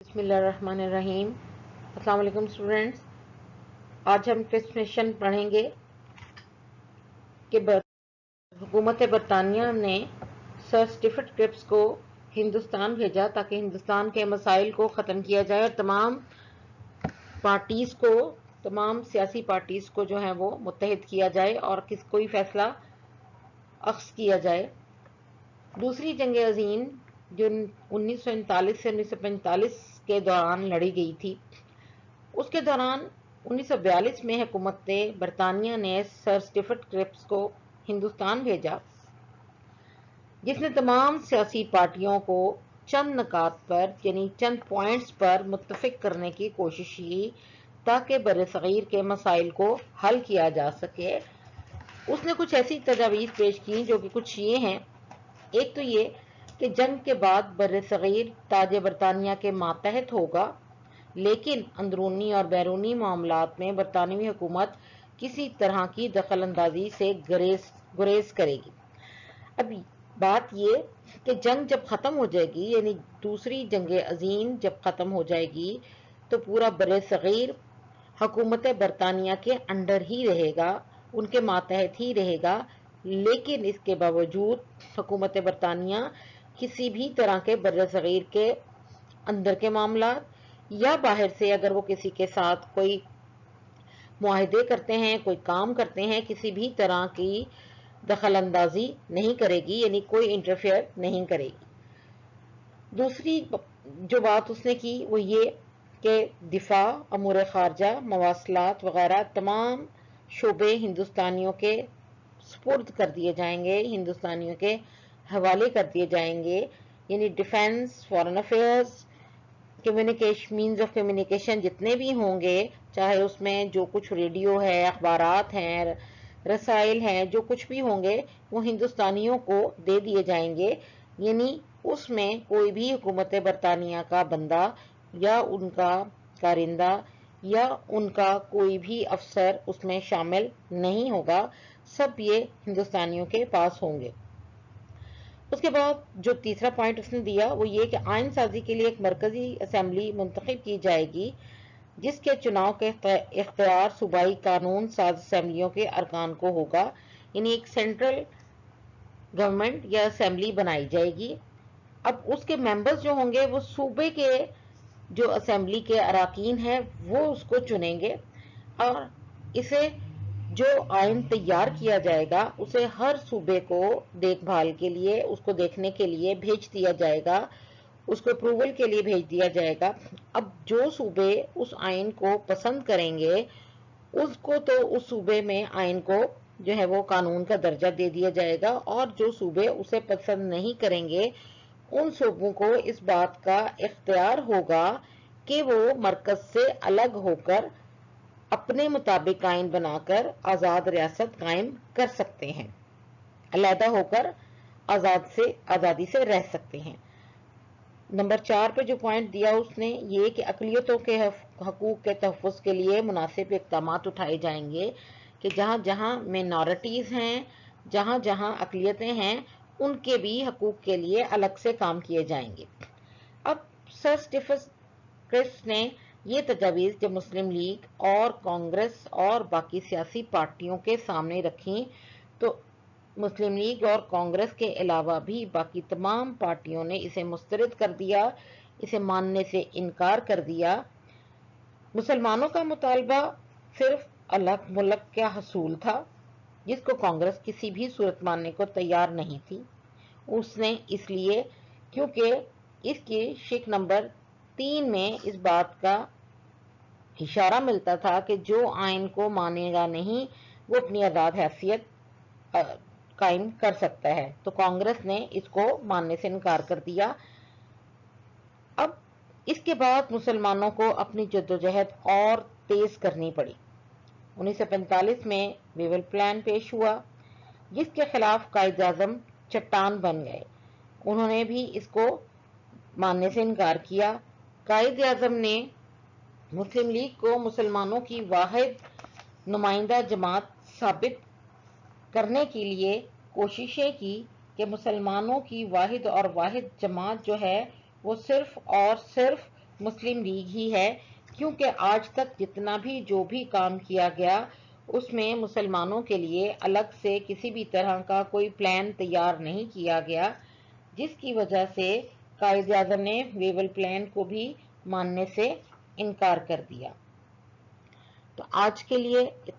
بسم اللہ الرحمن الرحیم۔ السلام علیکم اسٹوڈینٹس، آج ہم ٹرانسمیشن پڑھیں گے کہ حکومت برطانیہ نے سر اسٹیفن کرپس کو ہندوستان بھیجا تاکہ ہندوستان کے مسائل کو ختم کیا جائے اور تمام سیاسی پارٹیز کو جو ہے وہ متحد کیا جائے اور کوئی فیصلہ اخذ کیا جائے۔ دوسری جنگ عظیم جو 1939 سے 1945 کے دوران لڑی گئی تھی، اس کے دوران 1942 میں حکومت برطانیہ نے سر اسٹیفن کرپس کو ہندوستان بھیجا، جس نے تمام سیاسی پارٹیوں کو چند نکات پر یعنی چند پوائنٹس پر متفق کرنے کی کوشش کی تاکہ برصغیر کے مسائل کو حل کیا جا سکے۔ اس نے کچھ ایسی تجاویز پیش کی جو کہ کچھ یہ ہیں۔ ایک تو یہ کہ جنگ کے بعد برصغیر تاج برطانیہ کے ماتحت ہوگا، لیکن اندرونی اور بیرونی معاملات میں برطانوی حکومت کسی طرح کی دخل اندازی سے گریز کرے گی۔ اب بات یہ کہ جنگ جب ختم ہو جائے گی، یعنی دوسری جنگ عظیم جب ختم ہو جائے گی، تو پورا برصغیر حکومت برطانیہ کے انڈر ہی رہے گا، ان کے ماتحت ہی رہے گا، لیکن اس کے باوجود حکومت برطانیہ کسی بھی طرح کے برصغیر کے اندر کے معاملات یا باہر سے اگر وہ کسی کے ساتھ کوئی معاہدے کرتے ہیں، کوئی کام کرتے ہیں، کسی بھی طرح کی دخل اندازی نہیں کرے گی، یعنی کوئی انٹرفیئر نہیں کرے گی۔ دوسری جو بات اس نے کی وہ یہ کہ دفاع، امور خارجہ، مواصلات وغیرہ تمام شعبے ہندوستانیوں کے سپرد کر دیے جائیں گے، ہندوستانیوں کے حوالے کر دیے جائیں گے، یعنی defence, foreign affairs, means of communication جتنے بھی ہوں گے، چاہے اس میں جو کچھ ریڈیو ہے، اخبارات ہیں، رسائل ہیں، جو کچھ بھی ہوں گے وہ ہندوستانیوں کو دے دیے جائیں گے، یعنی اس میں کوئی بھی حکومت برطانیہ کا بندہ یا ان کا کارندہ یا ان کا کوئی بھی افسر اس میں شامل نہیں ہوگا، سب یہ ہندوستانیوں کے پاس ہوں گے۔ اس کے بعد جو تیسرا پوائنٹ اس نے دیا وہ یہ کہ آئین سازی کے لیے ایک مرکزی اسمبلی منتخب کی جائے گی، جس کے چناؤ کے اختیار صوبائی قانون ساز اسمبلیوں کے ارکان کو ہوگا، یعنی ایک سینٹرل گورنمنٹ یا اسمبلی بنائی جائے گی۔ اب اس کے ممبرز جو ہوں گے وہ صوبے کے جو اسمبلی کے اراکین ہیں وہ اس کو چنیں گے، اور اسے جو آئین تیار کیا جائے گا اسے ہر صوبے کو دیکھ بھال کے لیے، اس کو دیکھنے کے لیے بھیج دیا جائے گا، اس کو اپروول کے لیے بھیج دیا جائے گا۔ اب جو صوبے اس آئین کو پسند کریں گے اس کو تو اس صوبے میں آئین کو جو ہے وہ قانون کا درجہ دے دیا جائے گا، اور جو صوبے اسے پسند نہیں کریں گے ان صوبوں کو اس بات کا اختیار ہوگا کہ وہ مرکز سے الگ ہو کر اپنے مطابق آئین بنا کر آزاد ریاست قائم کر سکتے ہیں، علیحدہ ہو کر آزادی سے رہ سکتے ہیں۔ نمبر 4 پہ جو پوائنٹ دیا اس نے یہ کہ اقلیتوں کے حقوق کے تحفظ کے لیے مناسب اقدامات اٹھائے جائیں گے، کہ جہاں جہاں مینارٹیز ہیں، جہاں جہاں اقلیتیں ہیں، ان کے بھی حقوق کے لیے الگ سے کام کیے جائیں گے۔ اب سر اسٹیفن کرپس نے یہ تجاویز جب مسلم لیگ اور کانگریس اور باقی سیاسی پارٹیوں کے سامنے رکھیں تو مسلم لیگ اور کانگریس کے علاوہ بھی باقی تمام پارٹیوں نے اسے مسترد کر دیا، اسے ماننے سے انکار کر دیا۔ مسلمانوں کا مطالبہ صرف الگ ملک کا حصول تھا، جس کو کانگریس کسی بھی صورت ماننے کو تیار نہیں تھی۔ اس نے اس لیے کیونکہ اس کی شق نمبر 3 میں اس بات کا اشارہ ملتا تھا کہ جو آئین کو مانے گا نہیں وہ اپنی آزاد حیثیت قائم کر سکتا ہے، تو کانگریس نے اس کو ماننے سے انکار کر دیا۔ اب اس کے بعد مسلمانوں کو اپنی جدوجہد اور تیز کرنی پڑی۔ 1945 میں ویول پلان پیش ہوا، جس کے خلاف قائد اعظم چٹان بن گئے، انہوں نے بھی اس کو ماننے سے انکار کیا۔ قائد اعظم نے مسلم لیگ کو مسلمانوں کی واحد نمائندہ جماعت ثابت کرنے کے لیے کوششیں کی کہ مسلمانوں کی واحد جماعت جو ہے وہ صرف اور صرف مسلم لیگ ہی ہے، کیونکہ آج تک جتنا بھی جو بھی کام کیا گیا اس میں مسلمانوں کے لیے الگ سے کسی بھی طرح کا کوئی پلان تیار نہیں کیا گیا، جس کی وجہ سے قائد اعظم نے ویول پلان کو بھی ماننے سے انکار کر دیا۔ تو آج کے لیے